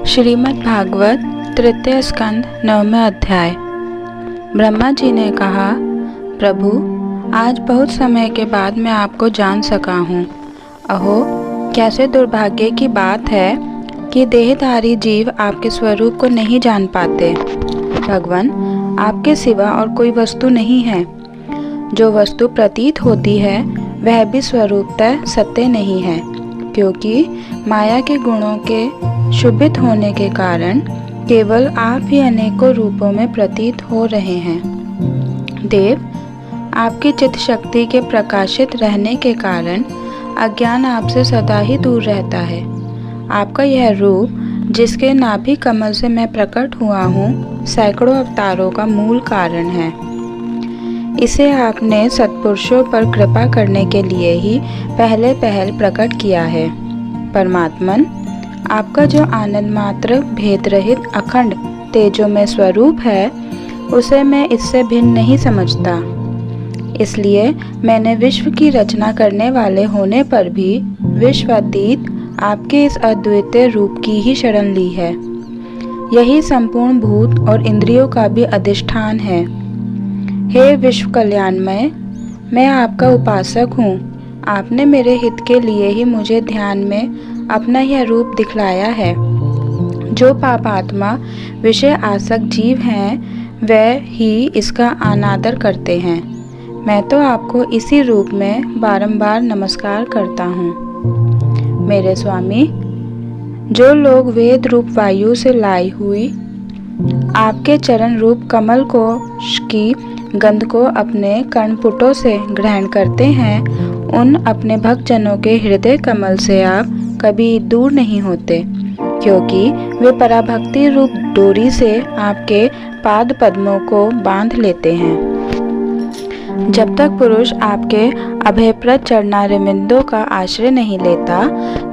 श्रीमद् भागवत तृतीय स्कंद 9वें अध्याय। ब्रह्मा जी ने कहा, प्रभु, आज बहुत समय के बाद मैं आपको जान सका हूँ। अहो, कैसे दुर्भाग्य की बात है कि देहधारी जीव आपके स्वरूप को नहीं जान पाते। भगवान, आपके सिवा और कोई वस्तु नहीं है। जो वस्तु प्रतीत होती है वह भी स्वरूपतः सत्य नहीं है, क्योंकि माया के गुणों के शुभित होने के कारण केवल आप ही अनेकों रूपों में प्रतीत हो रहे हैं। देव, आपकी चित्त शक्ति के प्रकाशित रहने के कारण अज्ञान आपसे सदा ही दूर रहता है। आपका यह रूप, जिसके नाभि कमल से मैं प्रकट हुआ हूँ, सैकड़ों अवतारों का मूल कारण है। इसे आपने सत्पुरुषों पर कृपा करने के लिए ही पहले प्रकट किया है। परमात्मन, आपका जो आनंद मात्र भेद रहित अखंड तेजोमय स्वरूप है, उसे मैं इससे भिन्न नहीं समझता। इसलिए मैंने विश्व की रचना करने वाले होने पर भी विश्वातीत आपके इस अद्वितीय रूप की ही शरण ली है। यही संपूर्ण भूत और इंद्रियों का भी अधिष्ठान है। हे विश्व कल्याणमय, मैं आपका उपासक हूँ। आपने मेरे हित के लिए ही मुझे ध्यान में अपना यह रूप दिखलाया है। जो पापात्मा विषय आसक्त जीव हैं, वह ही इसका अनादर करते हैं। मैं तो आपको इसी रूप में बारंबार नमस्कार करता हूँ। मेरे स्वामी, जो लोग वेद रूप वायु से लाई हुई आपके चरण रूप कमल कोश की गंध को अपने कर्णपुटों से ग्रहण करते हैं, उन अपने भक्तजनों के हृदय कमल से आप कभी दूर नहीं होते, क्योंकि वे पराभक्ति रूप डोरी से आपके पाद पद्मों को बांध लेते हैं। जब तक पुरुष आपके अभयप्रद चरणारविंदों का आश्रय नहीं लेता,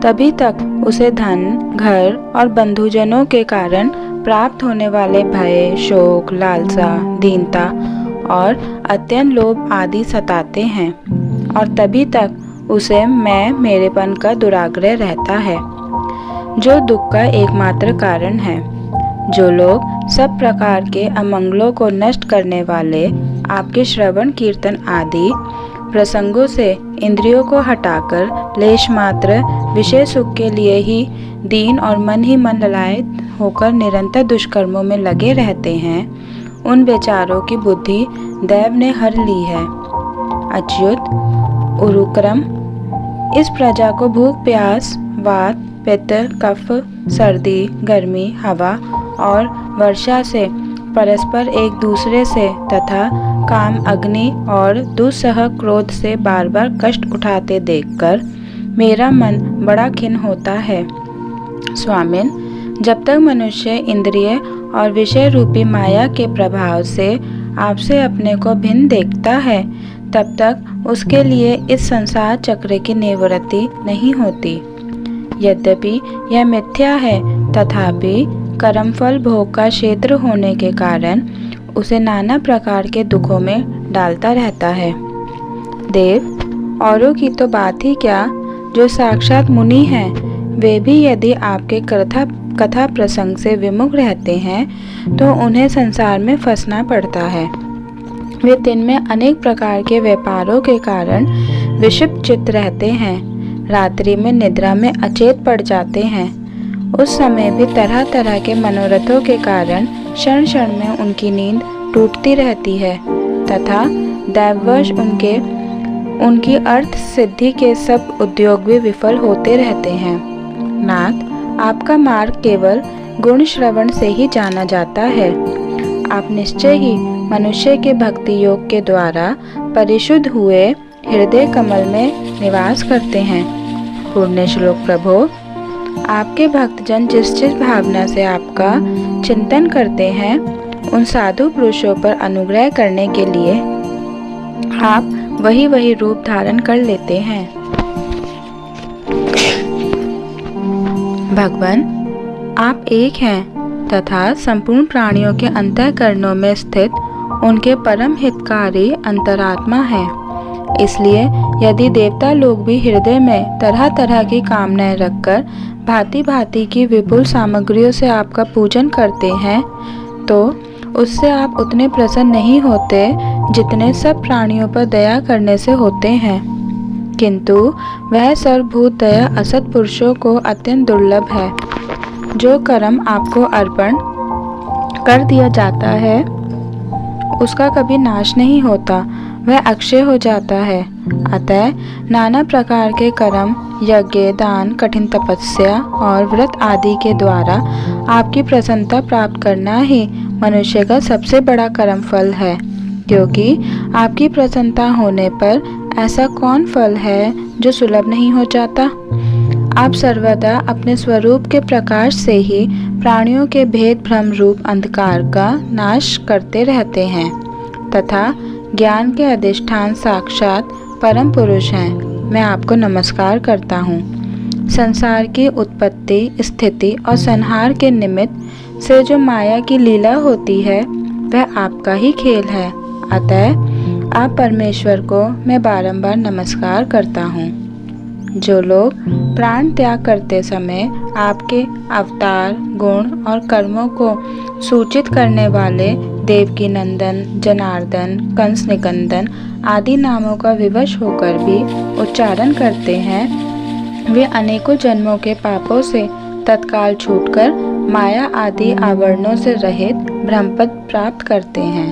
तभी तक उसे धन, घर और बंधुजनों के कारण प्राप्त होने वाले भय, शोक, लालसा, दीनता और अत्यंत लोभ आदि सताते हैं, और तभी तक उसे मैं मेरेपन का दुराग्रह रहता है, जो दुख का एकमात्र कारण है। जो लोग सब प्रकार के अमंगलों को नष्ट करने वाले आपके श्रवण कीर्तन आदि प्रसंगों से इंद्रियों को हटाकर लेश मात्र विषय सुख के लिए ही दीन और मन ही मन ललायत होकर निरंतर दुष्कर्मों में लगे रहते हैं, उन बेचारों की बुद्धि दैव ने हर ली है। अच्युत, उरुक्रम, इस प्रजा को भूख, प्यास, वात, पित्त, कफ, सर्दी, गर्मी, हवा और वर्षा से परस्पर एक दूसरे से तथा काम, अग्नि और दुस्सह क्रोध से बार बार कष्ट उठाते देखकर मेरा मन बड़ा खिन्न होता है। स्वामिन, जब तक मनुष्य इंद्रिय और विषय रूपी माया के प्रभाव से आपसे अपने को भिन्न देखता है, तब तक उसके लिए इस संसार चक्र की निवृत्ति नहीं होती। यद्यपि यह मिथ्या है, तथापि कर्मफल भोग का क्षेत्र होने के कारण उसे नाना प्रकार के दुखों में डालता रहता है। देव, औरों की तो बात ही क्या, जो साक्षात मुनि हैं, वे भी यदि आपके कथा प्रसंग से विमुख रहते हैं, तो उन्हें संसार में फंसना पड़ता है। वे दिन में अनेक प्रकार के व्यापारों के कारण विक्षिप्त चित्त रहते हैं, रात्रि में निद्रा में अचेत पड़ जाते हैं। उस समय भी तरह तरह के मनोरथों के कारण क्षण क्षण में उनकी नींद टूटती रहती है, तथा दैववश उनकी अर्थ सिद्धि के सब उद्योग भी विफल होते रहते हैं। नाथ, आपका मार्ग केवल गुण श्रवण से ही जाना जाता है। आप निश्चय ही मनुष्य के भक्ति योग के द्वारा परिशुद्ध हुए हृदय कमल में निवास करते हैं। पुण्य श्लोक प्रभो, आपके भक्तजन जिस भावना से आपका चिंतन करते हैं, उन साधु पुरुषों पर अनुग्रह करने के लिए आप वही रूप धारण कर लेते हैं। भगवान, आप एक हैं तथा संपूर्ण प्राणियों के अंतःकरणों में स्थित उनके परम हितकारी अंतरात्मा है। इसलिए यदि देवता लोग भी हृदय में तरह तरह की कामनाएं रखकर भांति भांति की विपुल सामग्रियों से आपका पूजन करते हैं, तो उससे आप उतने प्रसन्न नहीं होते जितने सब प्राणियों पर दया करने से होते हैं। किंतु वह सर्वभूत दया असत पुरुषों को अत्यंत दुर्लभ है। जो कर्म आपको अर्पण कर दिया जाता है उसका कभी नाश नहीं होता, वह अक्षय हो जाता है। अतः नाना प्रकार के कर्म, यज्ञ, दान, कठिन तपस्या और व्रत आदि के द्वारा आपकी प्रसन्नता प्राप्त करना ही मनुष्य का सबसे बड़ा कर्म फल है, क्योंकि आपकी प्रसन्नता होने पर ऐसा कौन फल है जो सुलभ नहीं हो जाता। आप सर्वदा अपने स्वरूप के प्रकाश से ही प्राणियों के भेद भ्रम रूप अंधकार का नाश करते रहते हैं तथा ज्ञान के अधिष्ठान साक्षात परम पुरुष हैं। मैं आपको नमस्कार करता हूँ। संसार की उत्पत्ति, स्थिति और संहार के निमित्त से जो माया की लीला होती है वह आपका ही खेल है। अतः आप परमेश्वर को मैं बारंबार नमस्कार करता हूँ। जो लोग प्राण त्याग करते समय आपके अवतार, गुण और कर्मों को सूचित करने वाले देवकी नंदन, जनार्दन, कंस निकंदन आदि नामों का विवश होकर भी उच्चारण करते हैं, वे अनेकों जन्मों के पापों से तत्काल छूटकर माया आदि आवरणों से रहित ब्रह्मपद प्राप्त करते हैं।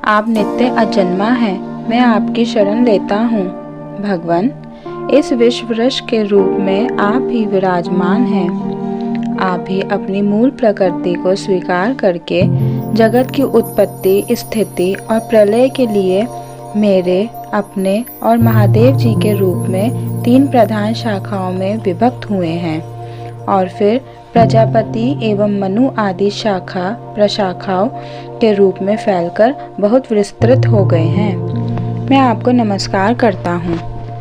आप नित्य अजन्मा हैं, मैं आपकी शरण लेता हूँ। भगवान, इस विश्व वृक्ष के रूप में आप ही विराजमान हैं। आप ही अपनी मूल प्रकृति को स्वीकार करके जगत की उत्पत्ति, स्थिति और प्रलय के लिए मेरे, अपने और महादेव जी के रूप में 3 प्रधान शाखाओं में विभक्त हुए हैं और फिर प्रजापति एवं मनु आदि शाखा प्रशाखाओं के रूप में फैलकर बहुत विस्तृत हो गए हैं। मैं आपको नमस्कार करता हूँ।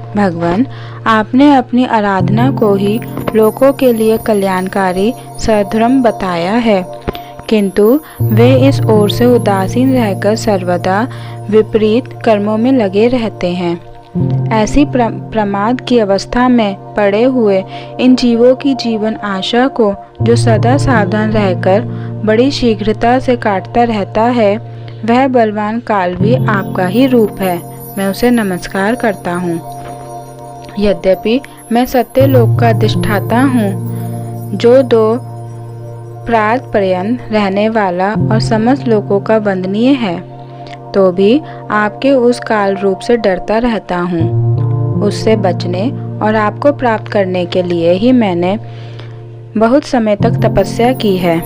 भगवान, आपने अपनी आराधना को ही लोगों के लिए कल्याणकारी सधर्म बताया है, किंतु वे इस ओर से उदासीन रहकर सर्वदा विपरीत कर्मों में लगे रहते हैं। ऐसी प्रमाद की अवस्था में पड़े हुए इन जीवों की जीवन आशा को जो सदा सावधान रहकर बड़ी शीघ्रता से काटता रहता है, वह बलवान काल भी आपका ही रूप है। मैं उसे नमस्कार करता हूँ। यद्यपि मैं सत्यलोक का अधिष्ठाता हूँ, जो 2 प्रात पर्यंत रहने वाला और समस्त लोगों का वंदनीय है, तो भी आपके उस काल रूप से डरता रहता हूँ। उससे बचने और आपको प्राप्त करने के लिए ही मैंने बहुत समय तक तपस्या की है।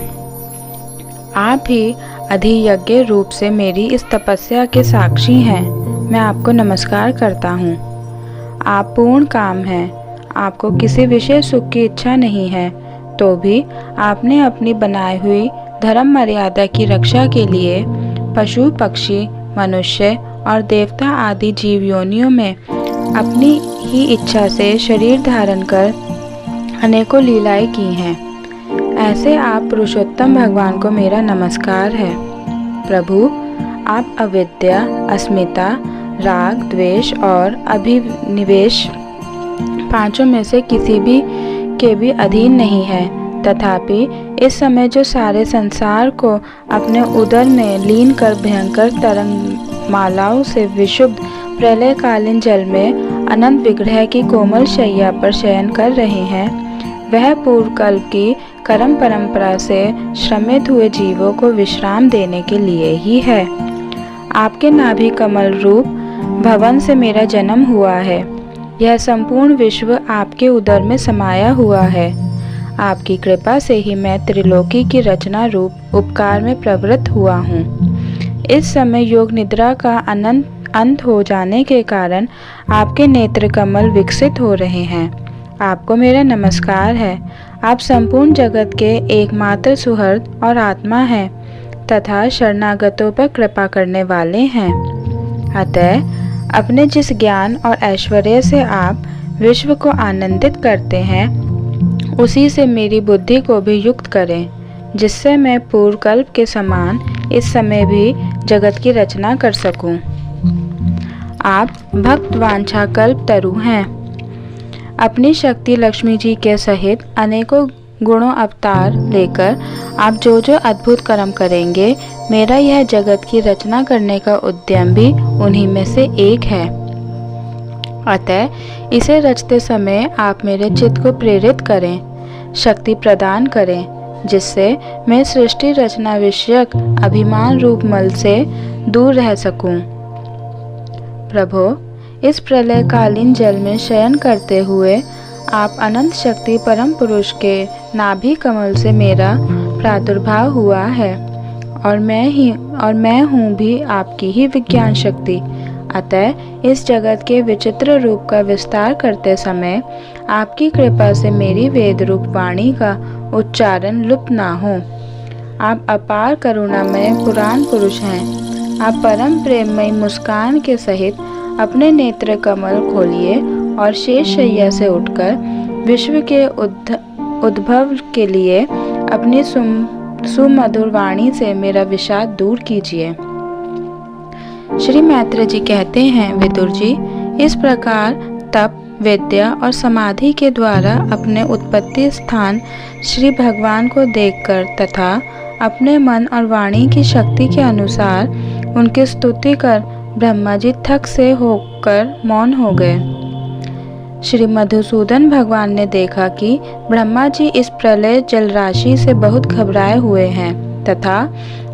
आप ही अधियज्ञ रूप से मेरी इस तपस्या के साक्षी हैं। मैं आपको नमस्कार करता हूँ। आप पूर्ण काम हैं, आपको किसी विशेष सुख की इच्छा नहीं है, तो भी आपने अपनी बनाई हुई धर्म मर्यादा की रक्षा के लिए पशु, पक्षी, मनुष्य और देवता आदि जीव योनियों में अपनी ही इच्छा से शरीर धारण कर अनेकों लीलाएं की हैं। ऐसे आप पुरुषोत्तम भगवान को मेरा नमस्कार है। प्रभु, आप अविद्या, अस्मिता, राग, द्वेष और अभिनिवेश 5 में से किसी भी के भी अधीन नहीं है। तथापि इस समय जो सारे संसार को अपने उदर में लीन कर भयंकर तरंग मालाओं से विशुद्ध प्रलयकालीन जल में अनंत विग्रह की कोमल शैया पर शयन कर रहे हैं, वह पूर्व कल्प की कर्म परंपरा से श्रमित हुए जीवों को विश्राम देने के लिए ही है। आपके नाभि कमल रूप भवन से मेरा जन्म हुआ है। यह संपूर्ण विश्व आपके उदर में समाया हुआ है। आपकी कृपा से ही मैं त्रिलोकी की रचना रूप उपकार में प्रवृत्त हुआ हूँ। इस समय योग निद्रा का अंत हो जाने के कारण आपके नेत्र कमल विकसित हो रहे हैं। आपको मेरा नमस्कार है। आप संपूर्ण जगत के एकमात्र सुहृद और आत्मा हैं तथा शरणागतों पर कृपा करने वाले हैं। अतः अपने जिस ज्ञान और ऐश्वर्य से आप विश्व को आनंदित करते हैं, उसी से मेरी बुद्धि को भी युक्त करें, जिससे मैं पूर्व कल्प के समान इस समय भी जगत की रचना कर सकूं। आप भक्त वांछा कल्प तरु हैं। अपनी शक्ति लक्ष्मी जी के सहित अनेकों गुणों अवतार लेकर आप जो जो अद्भुत कर्म करेंगे, मेरा यह जगत की रचना करने का उद्यम भी उन्हीं में से एक है। अतः इसे रचते समय आप मेरे चित्त को प्रेरित करें, शक्ति प्रदान करें, जिससे मैं सृष्टि रचना विषयक अभिमान रूप मल से दूर रह सकूं। प्रभो, इस प्रलयकालीन जल में शयन करते हुए आप अनंत शक्ति परम पुरुष के नाभि कमल से मेरा प्रादुर्भाव हुआ है और मैं हूँ भी आपकी ही विज्ञान शक्ति। अतः इस जगत के विचित्र रूप का विस्तार करते समय आपकी कृपा से मेरी वेद रूप वाणी का उच्चारण लुप्त ना हो। आप अपार करुणामय पुराण पुरुष हैं। आप परम प्रेममयी मुस्कान के सहित अपने नेत्र कमल खोलिए और शेष शैया से उठकर विश्व के उद्भव के लिए अपनी सुमधुर वाणी से मेरा विषाद दूर कीजिए। श्री मैत्रेय जी कहते हैं, विदुर जी, इस प्रकार तप, विद्या और समाधि के द्वारा अपने उत्पत्ति स्थान श्री भगवान को देखकर तथा अपने मन और वाणी की शक्ति के अनुसार उनकी स्तुति कर ब्रह्मा जी थक से होकर मौन हो गए। श्री मधुसूदन भगवान ने देखा कि ब्रह्मा जी इस प्रलय जलराशि से बहुत घबराए हुए हैं तथा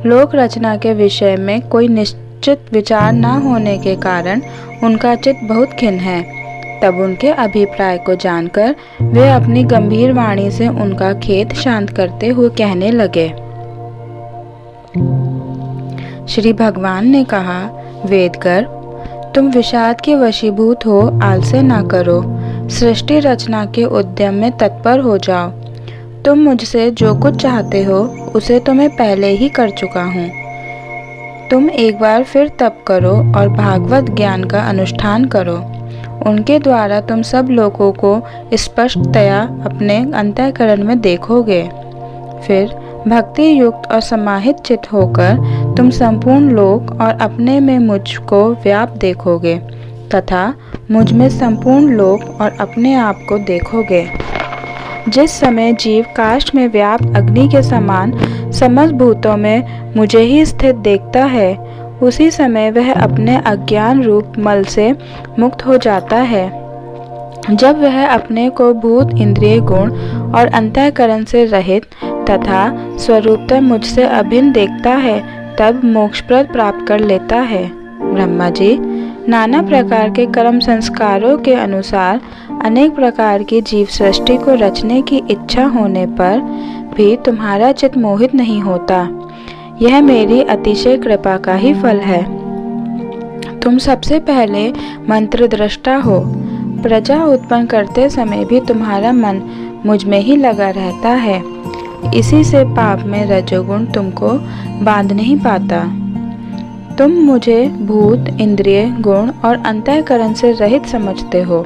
लोक रचना के विषय में कोई निश्चित विचार न होने के कारण उनका चित्त बहुत खिन्न है। तब उनके अभिप्राय को जानकर वे अपनी गंभीर वाणी से उनका खेद शांत करते हुए कहने लगे। श्री भगवान ने कहा, वेदकर, तुम विषाद के वशीभूत हो आलस्य ना करो, सृष्टि रचना के उद्यम में तत्पर हो जाओ। तुम मुझसे जो कुछ चाहते हो उसे तो मैं पहले ही कर चुका हूँ। तुम एक बार फिर तप करो और भागवत ज्ञान का अनुष्ठान करो। उनके द्वारा तुम सब लोगों को स्पष्टतया अपने अंतःकरण में देखोगे। फिर भक्ति युक्त और समाहित चित्त होकर तुम संपूर्ण लोक और अपने में मुझको व्याप्त देखोगे तथा मुझ में संपूर्ण लोक और अपने आप को देखोगे। जिस समय जीव काष्ठ में व्याप्त अग्नि के समान समस्त भूतों में मुझे ही स्थित देखता है, उसी समय वह अपने अज्ञान रूप मल से मुक्त हो जाता है। जब वह अपने को भूत, इंद्रिय, गुण और अंतःकरण से रहित तथा स्वरूपतः मुझसे अभिन्न देखता है, तब मोक्षप्रद प्राप्त कर लेता है। ब्रह्मा जी, नाना प्रकार के कर्म संस्कारों के अनुसार अनेक प्रकार की जीव सृष्टि को रचने की इच्छा होने पर भी तुम्हारा चित्त मोहित नहीं होता। यह मेरी अतिशय कृपा का ही फल है। तुम सबसे पहले मंत्र दृष्टा हो। प्रजा उत्पन्न करते समय भी तुम्हारा मन मुझ में ही लगा रहता है। इसी से पाप में रजोगुण तुमको बांध नहीं पाता। तुम मुझे भूत, इंद्रिय, गुण और अंतःकरण से रहित समझते हो।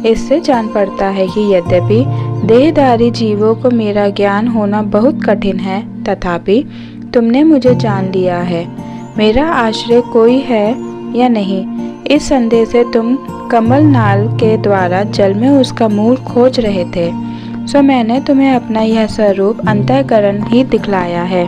इससे जान पड़ता है कि यद्यपि देहधारी जीवों को मेरा ज्ञान होना बहुत कठिन है, तथापि तुमने मुझे जान लिया है। मेरा आश्रय कोई है या नहीं, इस संदेह से तुम कमल नाल के द्वारा जल में उसका मूल खोज रहे थे, सो मैंने तुम्हें अपना यह स्वरूप अंतःकरण ही दिखलाया है।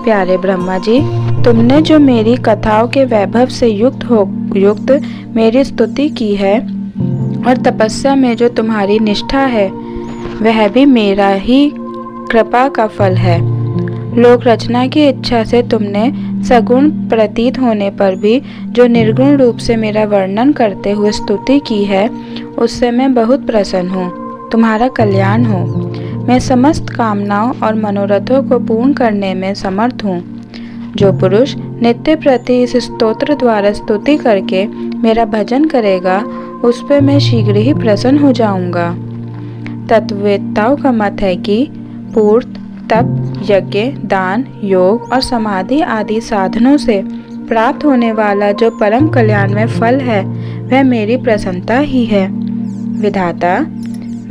प्यारे ब्रह्मा जी, तुमने जो मेरी कथाओं के वैभव से युक्त मेरी स्तुति की है और तपस्या में जो तुम्हारी निष्ठा है, वह भी मेरा ही कृपा का फल है। लोक रचना की इच्छा से तुमने सगुण प्रतीत होने पर भी जो निर्गुण रूप से मेरा वर्णन करते हुए स्तुति की है, उससे मैं बहुत प्रसन्न हूँ। तुम्हारा कल्याण हो। मैं समस्त कामनाओं और मनोरथों को पूर्ण करने में समर्थ हूँ। जो पुरुष नित्य प्रति इस स्तोत्र द्वारा स्तुति करके मेरा भजन करेगा, उस पर मैं शीघ्र ही प्रसन्न हो जाऊंगा। तत्ववेत्ताओं का मत है कि पूर्त, तप, यज्ञ, दान, योग और समाधि आदि साधनों से प्राप्त होने वाला जो परम कल्याणमय फल है, वह मेरी प्रसन्नता ही है। विधाता,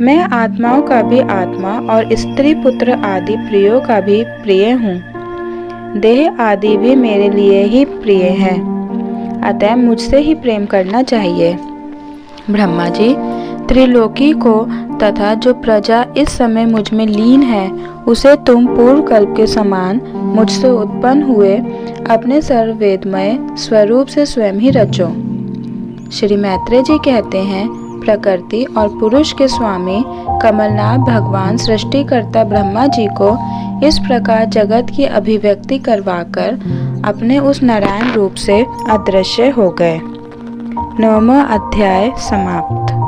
मैं आत्माओं का भी आत्मा और स्त्री पुत्र आदि प्रियों का भी प्रिय हूँ। देह आदि भी मेरे लिए ही प्रिय है, अतः मुझसे ही प्रेम करना चाहिए। ब्रह्मा जी, त्रिलोकी को तथा जो प्रजा इस समय मुझ में लीन है उसे तुम पूर्व कल्प के समान मुझसे उत्पन्न हुए अपने सर्ववेदमय स्वरूप से स्वयं ही रचो। श्री मैत्रेय जी कहते हैं, प्रकृति और पुरुष के स्वामी कमलनाथ भगवान सृष्टिकर्ता ब्रह्मा जी को इस प्रकार जगत की अभिव्यक्ति करवाकर अपने उस नारायण रूप से अदृश्य हो गए। 9वां अध्याय समाप्त।